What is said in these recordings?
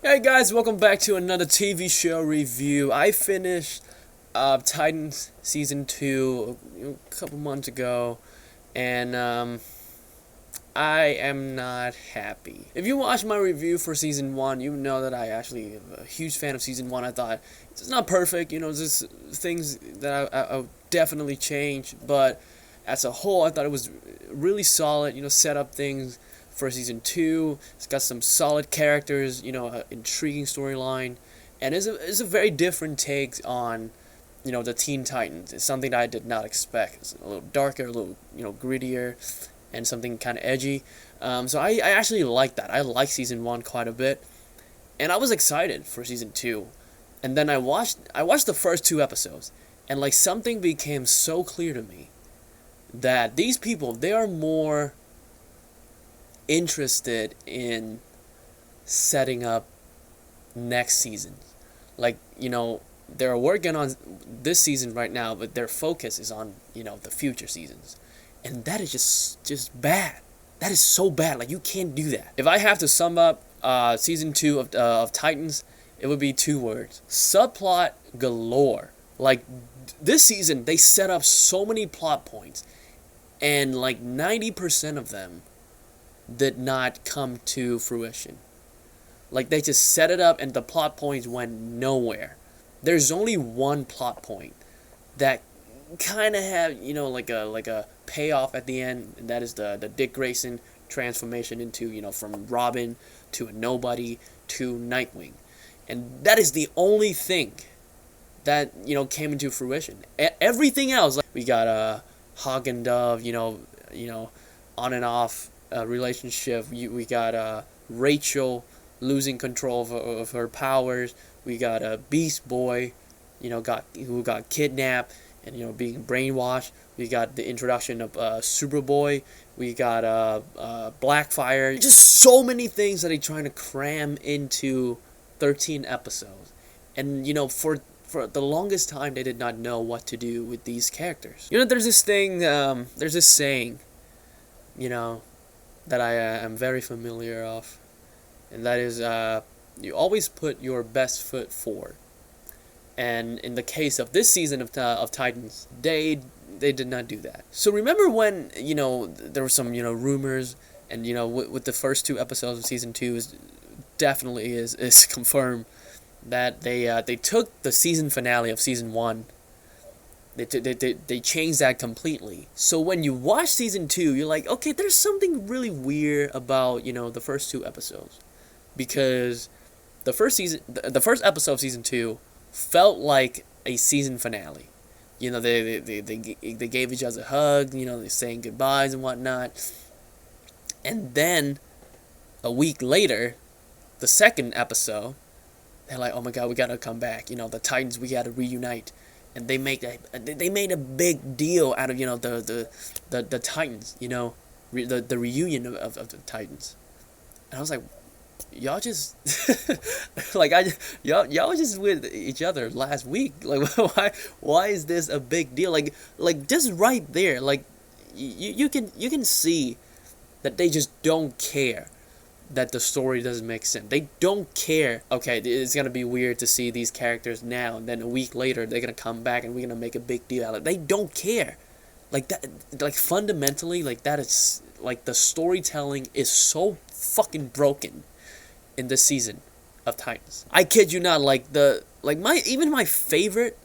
Hey guys, welcome back to another TV show review. I finished Titans Season 2 a couple months ago, and I am not happy. If you watched my review for Season 1, you know that I actually am a huge fan of Season 1. I thought it's not perfect, there's things that I would definitely change, but as a whole, I thought it was really solid, set up things for Season 2. It's got some solid characters, an intriguing storyline, and it's a very different take on, the Teen Titans. It's something that I did not expect. It's a little darker, a little, grittier, and something kind of edgy. So I actually like that. I like Season 1 quite a bit, and I was excited for Season 2. And then I watched the first 2 episodes, and like something became so clear to me that these people, they are more interested in setting up next season. Like, they're working on this season right now, but their focus is on, the future seasons. And that is just bad. That is so bad. Like, you can't do that. If I have to sum up season 2 of Titans, it would be 2 words. Subplot galore. Like, this season, they set up so many plot points, and like 90% of them did not come to fruition. Like, they just set it up and the plot points went nowhere. There's only one plot point that kind of had, like a payoff at the end, and that is the Dick Grayson transformation into, from Robin to a nobody to Nightwing. And that is the only thing that, came into fruition. Everything else, like, we got Hawk and Dove, on and off relationship. We got Rachel losing control of her powers. We got Beast Boy, who got kidnapped and being brainwashed. We got the introduction of Superboy. We got Blackfire. Just so many things that they're trying to cram into 13 episodes, and for the longest time they did not know what to do with these characters. There's this thing, there's this saying, that I am very familiar of, and that is, you always put your best foot forward. And in the case of this season of Titans, they did not do that. So remember when there were some rumors, and with the first 2 episodes of season 2 is confirmed that they took the season finale of season 1. They changed that completely. So when you watch season 2, you're like, okay, there's something really weird about the first 2 episodes, because the first episode of season 2 felt like a season finale. They gave each other a hug. They're saying goodbyes and whatnot. And then a week later, the second episode, they're like, oh my god, we gotta come back. The Titans, we gotta reunite. And they made a big deal out of the Titans, the reunion of the Titans. And I was like, y'all just like y'all was just with each other last week. Like, why is this a big deal? Like just right there, like you can see that they just don't care that the story doesn't make sense. They don't care. Okay, it's gonna be weird to see these characters now, and then a week later they're gonna come back and we're gonna make a big deal out of it. They don't care. Like that, like fundamentally, like that is like the storytelling is so fucking broken in this season of Titans. I kid you not. Like my favorite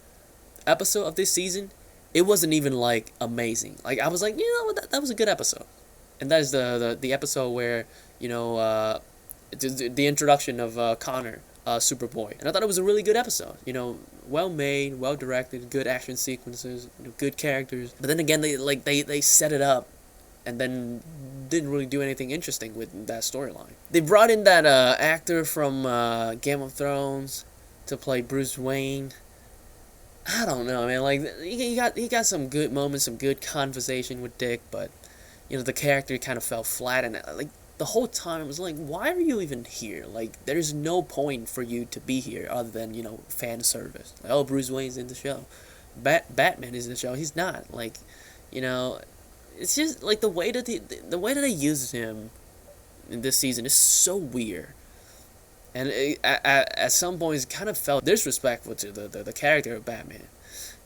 episode of this season, it wasn't even like amazing. Like, I was like, that was a good episode. And that is the episode where the introduction of Connor, Superboy, and I thought it was a really good episode. Well made, well directed, good action sequences, good characters. But then again, they set it up, and then didn't really do anything interesting with that storyline. They brought in that actor from Game of Thrones to play Bruce Wayne. I don't know, man. Like, he got some good moments, some good conversation with Dick, but the character kind of fell flat, and like the whole time I was like, why are you even here? Like, there's no point for you to be here other than fan service. Like, oh, Bruce Wayne's in the show, Batman is in the show. He's not. Like, it's just like the way that they use him in this season is so weird. and at some points it kind of felt disrespectful to the character of Batman.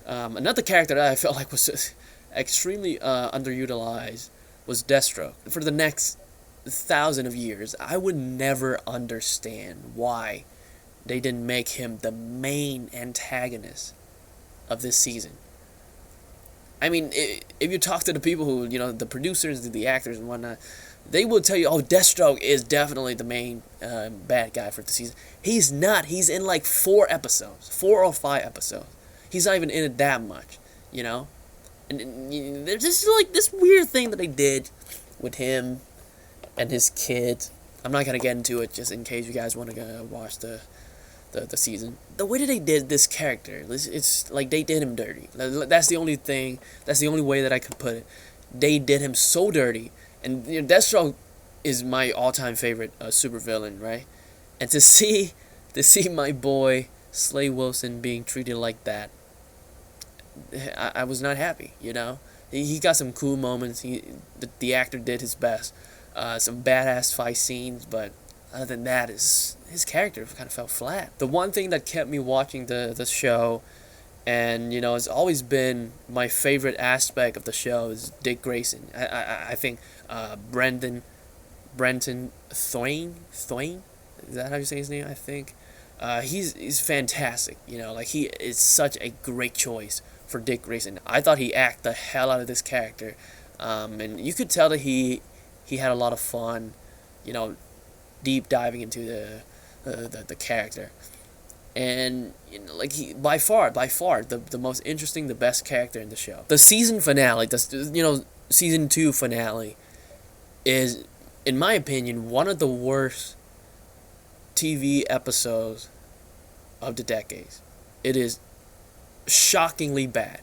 Another character that I felt like was extremely underutilized was Deathstroke. For the next 1,000 of years, I would never understand why they didn't make him the main antagonist of this season. I mean, if you talk to the people who, the producers, the actors, and whatnot, they will tell you, oh, Deathstroke is definitely the main bad guy for the season. He's not. He's in like 4 or 5 episodes. He's not even in it that much, And there's just like this weird thing that they did with him and his kid. I'm not gonna get into it, just in case you guys want to go watch the season. The way that they did this character, it's like they did him dirty. That's the only thing. That's the only way that I could put it. They did him so dirty, and Deathstroke is my all-time favorite supervillain, right? And to see my boy Slade Wilson being treated like that, I was not happy. He got some cool moments. The actor did his best. Some badass fight scenes, but other than that, his character kind of fell flat. The one thing that kept me watching the show, and has always been my favorite aspect of the show, is Dick Grayson. I think Brenton Thwaites, is that how you say his name? I think he's fantastic. He is such a great choice for Dick Grayson. I thought he acted the hell out of this character, and you could tell that he had a lot of fun, deep diving into the character, and he by far the most interesting, the best character in the show. The season finale, season 2 finale, is, in my opinion, one of the worst TV episodes of the decades. It is shockingly bad.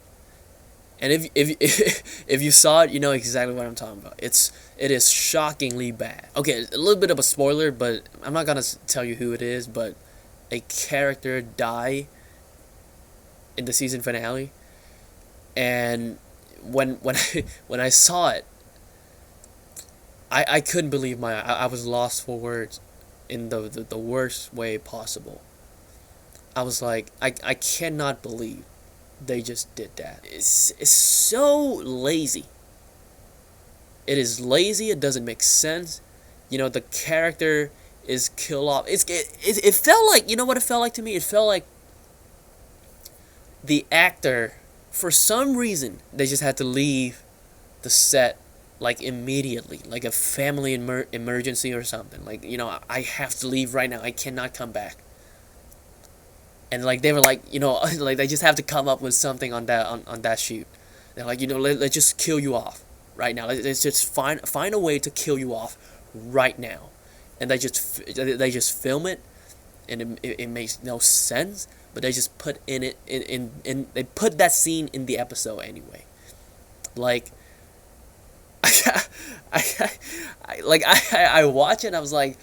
And if you saw it, you know exactly what I'm talking about. It is shockingly bad. Okay, a little bit of a spoiler, but I'm not gonna tell you who it is. But a character died in the season finale, and when I saw it, I couldn't believe I was lost for words, in the worst way possible. I was like, I cannot believe they just did that. It's so lazy. It is lazy. It doesn't make sense. The character is killed off. It felt like, what it felt like to me? It felt like the actor, for some reason, they just had to leave the set like immediately, like a family emergency or something. Like, I have to leave right now. I cannot come back. And they were like, like they just have to come up with something on that shoot. They're like, let's just kill you off right now. Let's just find a way to kill you off right now. And they just film it, and it makes no sense. But they just put in they put that scene in the episode anyway. Like, I watch it and I was like,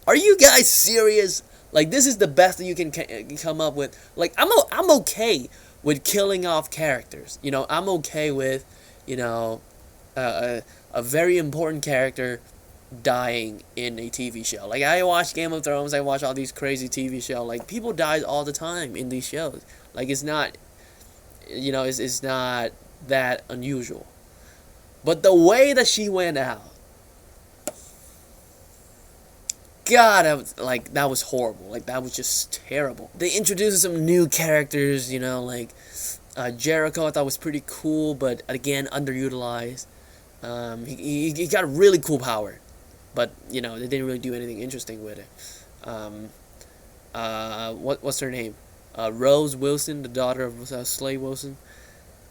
are you guys serious? Like, this is the best that you can come up with. Like, I'm okay with killing off characters. I'm okay with, a very important character dying in a TV show. Like, I watch Game of Thrones. I watch all these crazy TV shows. Like, people die all the time in these shows. Like, it's not, it's not that unusual. But the way that she went out, God, that was horrible. Like, that was just terrible. They introduced some new characters, Jericho I thought was pretty cool, but again, underutilized. He got a really cool power, but, they didn't really do anything interesting with it. What's her name? Rose Wilson, the daughter of Slade Wilson.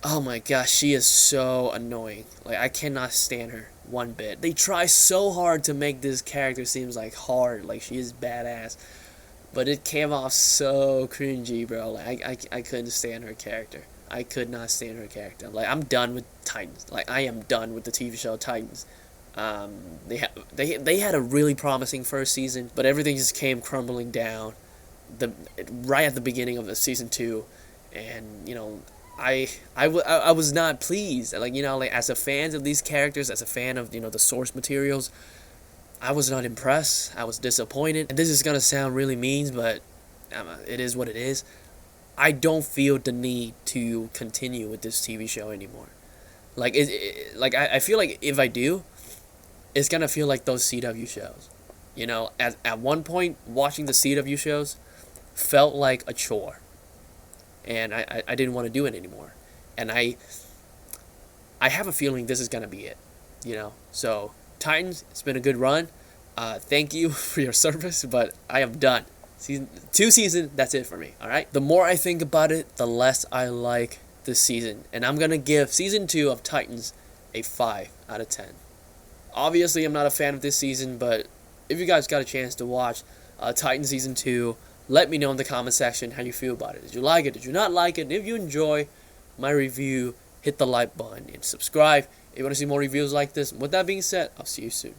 Oh my gosh, she is so annoying. Like, I cannot stand her one bit. They try so hard to make this character seems like hard, like she is badass, but it came off so cringy, bro. Like, I couldn't stand her character. I could not stand her character. Like, I'm done with Titans. Like, I am done with the TV show Titans. They had a really promising first season, but everything just came crumbling down right at the beginning of the season 2, and I was not pleased. Like, as a fan of these characters, as a fan of, the source materials, I was not impressed. I was disappointed. And this is gonna sound really mean, but it is what it is. I don't feel the need to continue with this TV show anymore. Like I feel like if I do, it's gonna feel like those CW shows. You know, at one point, watching the CW shows felt like a chore, and I didn't want to do it anymore. And I have a feeling this is gonna be it. You know, so Titans, it's been a good run. Thank you for your service, but I am done. Two seasons, that's it for me. All right. The more I think about it, the less I like this season, and I'm gonna give season 2 of Titans a 5 out of 10. Obviously, I'm not a fan of this season, but if you guys got a chance to watch Titans season 2, let me know in the comment section how you feel about it. Did you like it? Did you not like it? And if you enjoy my review, hit the like button and subscribe if you want to see more reviews like this. With that being said, I'll see you soon.